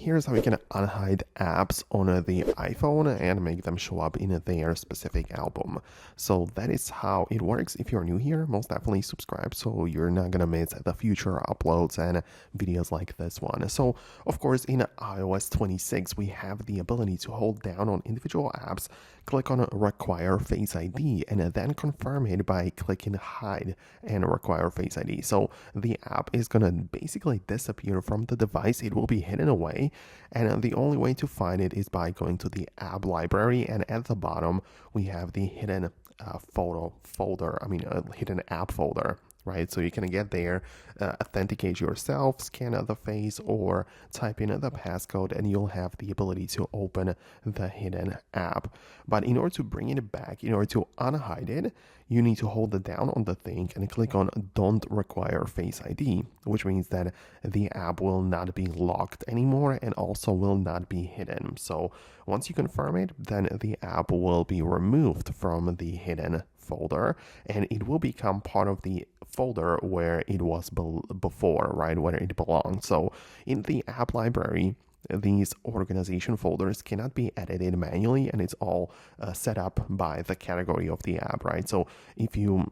here's how you can unhide apps on the iPhone and make them show up in their specific album. So that is how it works. If you're new here, most definitely subscribe so you're not gonna miss the future uploads and videos like this one. So of course in iOS 26 we have the ability to hold down on individual apps, click on require Face ID, and then confirm it by clicking hide and require Face ID. So the app is gonna basically disappear from the device. It will be hidden away, and the only way to find it is by going to the app library, and at the bottom we have the hidden hidden app folder, right? So you can get there, authenticate yourself, scan the face, or type in the passcode, and you'll have the ability to open the hidden app. But in order to bring it back, in order to unhide it, you need to hold it down on the thing and click on Don't Require Face ID, which means that the app will not be locked anymore and also will not be hidden. So once you confirm it, then the app will be removed from the hidden folder and it will become part of the folder where it was before, right, where it belonged. So in the app library, these organization folders cannot be edited manually, and it's all set up by the category of the app, right? So if you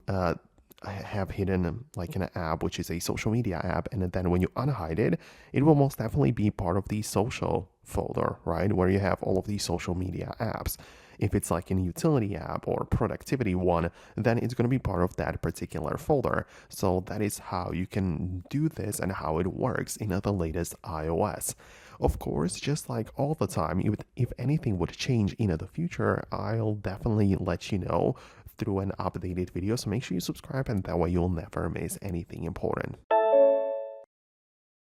have hidden like an app which is a social media app, and then when you unhide it, it will most definitely be part of the social folder, right, where you have all of these social media apps. If it's like an utility app or productivity one, then it's going to be part of that particular folder. So that is how you can do this and how it works in the latest iOS. Of course, just like all the time, if anything would change in the future, I'll definitely let you know through an updated video. So make sure you subscribe, and that way you'll never miss anything important.